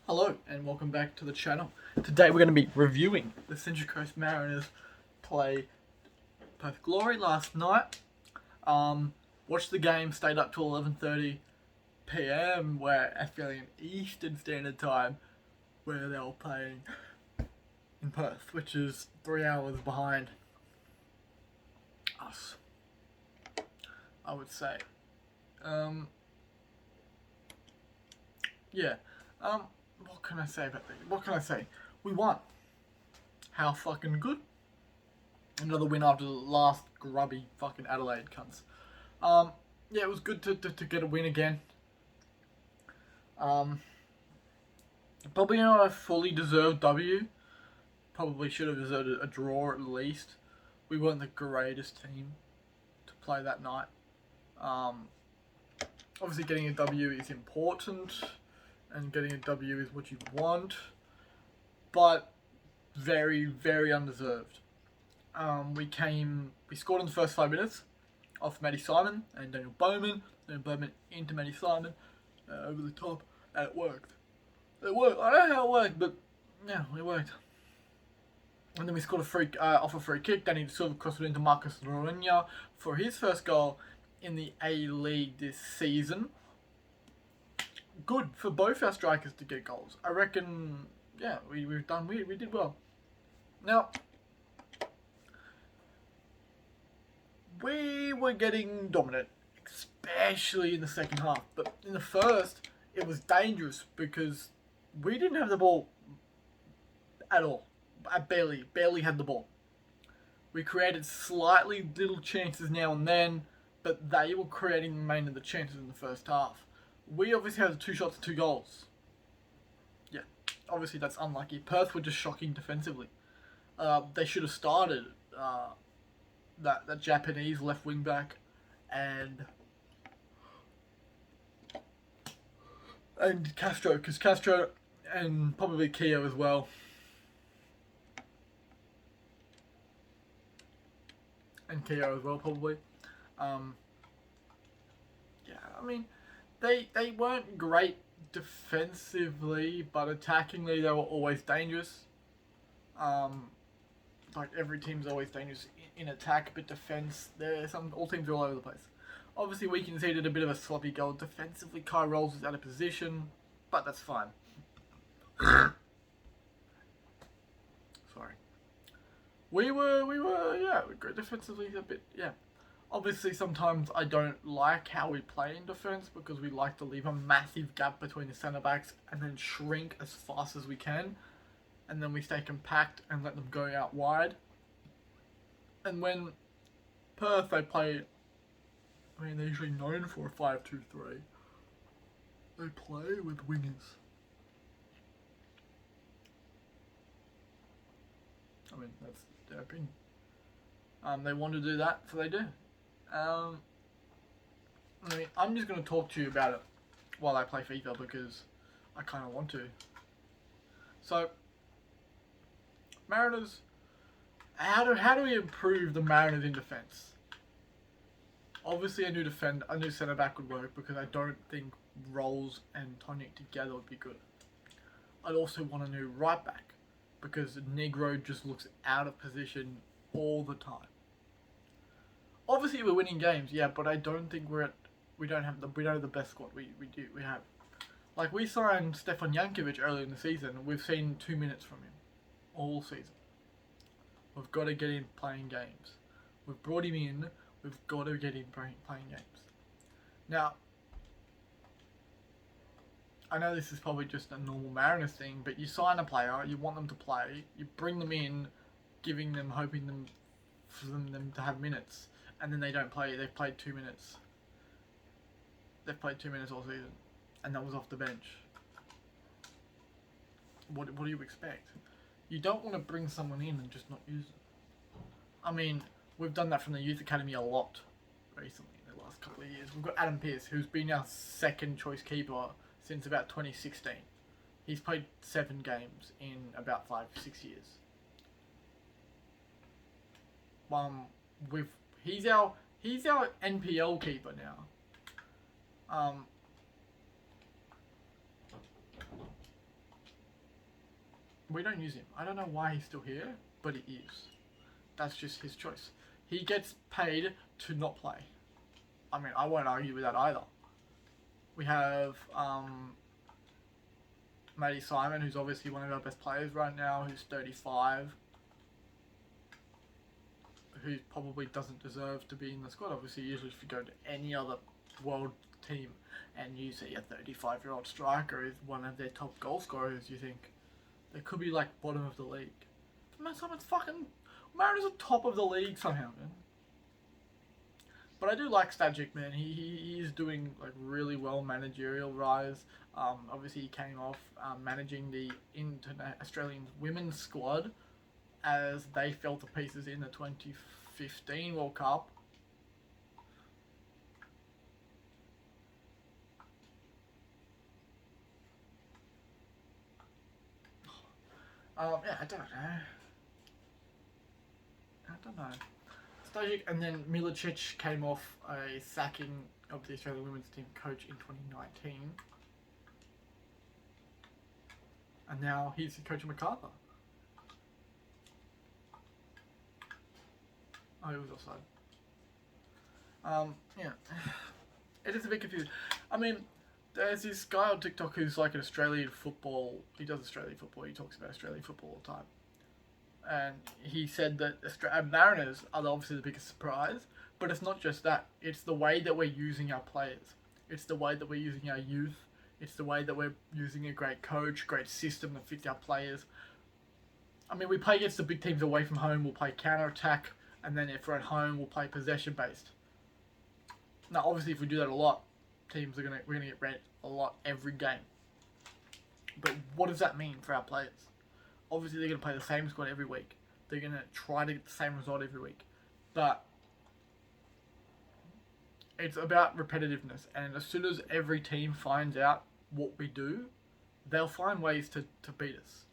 Hello and welcome back to the channel. Today we're going to be reviewing the Central Coast Mariners play Perth Glory last night. Watched the game, stayed up till 11:30 p.m. where Australian Eastern Standard Time, where they were playing in Perth, which is 3 hours behind us, I would say. What can I say about this? What can I say? We won. How fucking good. Another win after the last grubby fucking Adelaide cunts. It was good to get a win again. Probably not a fully deserved W. Probably should have deserved a draw at least. We weren't the greatest team to play that night. Obviously getting a W is important, and getting a W is what you want, but very, very undeserved. We scored in the first 5 minutes off Matty Simon and Daniel Bowman. Daniel Bowman into Matty Simon over the top, and it worked. It worked. I don't know how it worked, but yeah, it worked. And then we scored off a free kick. Danny Silva crossed it into Marcus Roenya for his first goal in the A-League this season. Good for both our strikers to get goals. I reckon, yeah, we did well. Now, we were getting dominant, especially in the second half. But in the first, it was dangerous because we didn't have the ball at all. I barely had the ball. We created slightly little chances now and then, but they were creating the main of the chances in the first half. We obviously had 2 shots, 2 goals. Yeah, obviously that's unlucky. Perth were just shocking defensively. They should have started that Japanese left wing back and Castro, because Castro and probably Keogh as well. And Keogh as well, probably. They weren't great defensively, but attackingly they were always dangerous. Like every team's always dangerous in attack, but defense, all teams are all over the place. Obviously, we conceded a bit of a sloppy goal defensively. Kai Rolls is out of position, but that's fine. Sorry. We were good defensively a bit, yeah. Obviously, sometimes I don't like how we play in defence because we like to leave a massive gap between the centre backs and then shrink as fast as we can, and then we stay compact and let them go out wide. And when Perth, they're usually known for a 5-2-3. They play with wingers. That's their opinion. They want to do that, so they do. I'm just going to talk to you about it while I play FIFA because I kind of want to. So, Mariners, how do we improve the Mariners in defence? Obviously, a new centre back would work because I don't think Rolls and Tonic together would be good. I'd also want a new right back because Negro just looks out of position all the time. Obviously, we're winning games, yeah, but I don't think we don't have the best squad we have. Like, we signed Stefan Jankovic earlier in the season. We've seen 2 minutes from him all season. We've got to get him playing games. We've brought him in. We've got to get him playing games. Now, I know this is probably just a normal Mariners thing, but you sign a player, you want them to play, you bring them in, hoping for them to have minutes. And then they don't play. They've played 2 minutes. They've played 2 minutes all season, and that was off the bench. What do you expect? You don't want to bring someone in and just not use them. We've done that from the youth academy a lot recently in the last couple of years. We've got Adam Pearce, who's been our second choice keeper since about 2016. He's played 7 games in about 5-6 years. He's our NPL keeper now. We don't use him. I don't know why he's still here, but he is. That's just his choice. He gets paid to not play. I mean, I won't argue with that either. We have Matty Simon, who's obviously one of our best players right now, who's 35, who probably doesn't deserve to be in the squad. Obviously, usually if you go to any other world team and you see a 35-year-old striker is one of their top goal scorers, you think they could be like bottom of the league. Man, someone's fucking Mariners are top of the league somehow, man. But I do like Stajic, man. He is doing like really well managerial rise. Obviously, he came off managing the Australian women's squad as they fell to pieces in the 2015 World Cup. Yeah, I don't know. Stajic, and then Milicic came off a sacking of the Australian women's team coach in 2019. And now he's coaching MacArthur. Oh, he was offside. Yeah. It is a bit confusing. I mean, there's this guy on TikTok who's like an Australian football. He does Australian football. He talks about Australian football all the time. And he said that Mariners are obviously the biggest surprise, but it's not just that. It's the way that we're using our players. It's the way that we're using our youth. It's the way that we're using a great coach, great system that fits our players. I mean, we play against the big teams away from home. We'll play counter-attack, and then if we're at home, we'll play possession-based. Now, obviously, if we do that a lot, we're gonna get red a lot every game. But what does that mean for our players? Obviously, they're going to play the same squad every week. They're going to try to get the same result every week. But it's about repetitiveness. And as soon as every team finds out what we do, they'll find ways to beat us.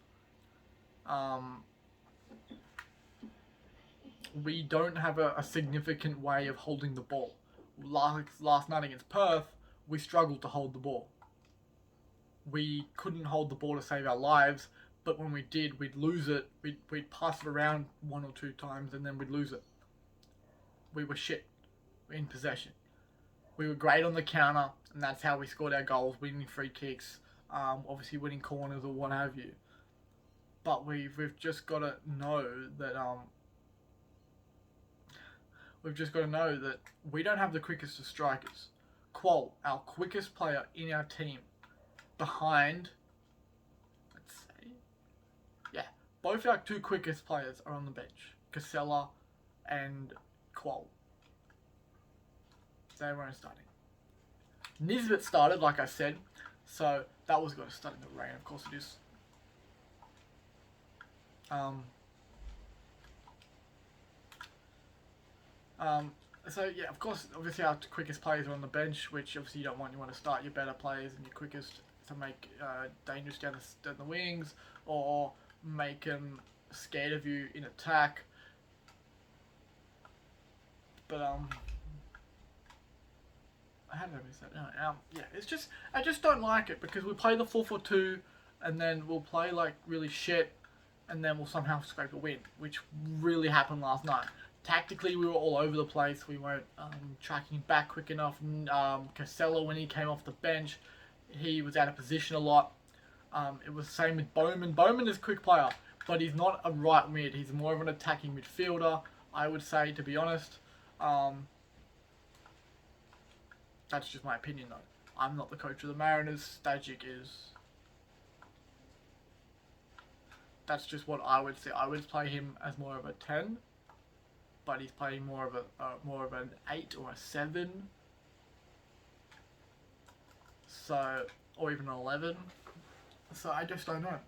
We don't have a significant way of holding the ball. Last night against Perth, we struggled to hold the ball. We couldn't hold the ball to save our lives. But when we did, we'd lose it. We'd pass it around one or two times and then we'd lose it. We were shit in possession. We were great on the counter, and that's how we scored our goals, winning free kicks, obviously winning corners or what have you. But we've just got to know that we don't have the quickest of strikers. Qual, our quickest player in our team, behind. Both our two quickest players are on the bench, Casella and Qual. They weren't starting. Nisbet started, like I said, so that was going to start in the rain. Of course it is. So yeah, of course, obviously our quickest players are on the bench, which obviously you don't want. You want to start your better players and your quickest to make dangerous down the wings, or make them scared of you in attack. But how did I miss that? Yeah, it's just I just don't like it because we play the 4-4-2 and then we'll play like really shit and then we'll somehow scrape a win, which really happened last night. Tactically, we were all over the place. We weren't tracking back quick enough. Casella, when he came off the bench, he was out of position a lot. It was the same with Bowman. Bowman is a quick player, but he's not a right mid. He's more of an attacking midfielder, I would say, to be honest. That's just my opinion, though. I'm not the coach of the Mariners. Stajic is. That's just what I would say. I would play him as more of a 10, but he's playing more of an 8 or a 7. So, or even an 11. So I just don't know.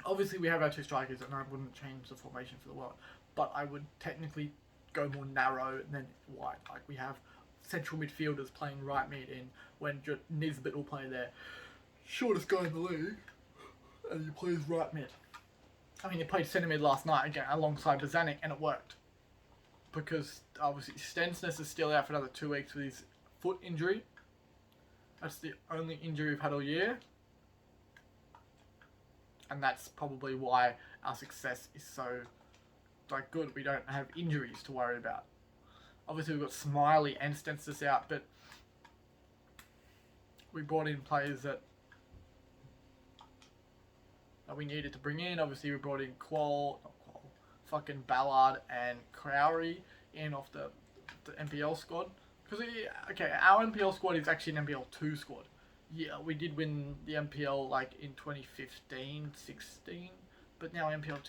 Obviously, we have our two strikers, and I wouldn't change the formation for the world. But I would technically go more narrow than wide. Like we have central midfielders playing right mid in when Nisbet will play there. Shortest guy in the league, and he plays right mid. I mean, he played centre mid last night again alongside Bozanic, and it worked. Because obviously Stensness is still out for another 2 weeks with his foot injury. That's the only injury we've had all year. and that's probably why our success is so like good. We don't have injuries to worry about. Obviously, we've got Smiley and Stensis out, but we brought in players that we needed to bring in. Obviously, we brought in fucking Ballard and Crowry in off the NPL squad. Because, okay, our NPL squad is actually an NPL 2 squad. Yeah, we did win the NPL like in 2015, 16, but now our NPL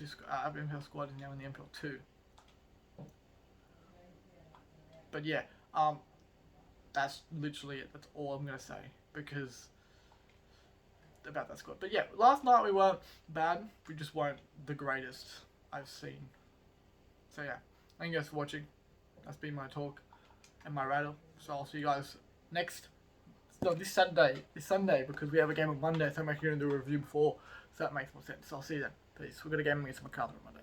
squad is now in the NPL 2. But yeah, that's literally it. That's all I'm gonna say because about that squad. But yeah, last night we weren't bad. We just weren't the greatest I've seen. So yeah, thank you guys for watching. That's been my talk and my rattle. So I'll see you guys this Sunday because we have a game on Monday. So I'm actually gonna do a review before, so that makes more sense. So I'll see you then. Peace. We've got a game against MacArthur on Monday.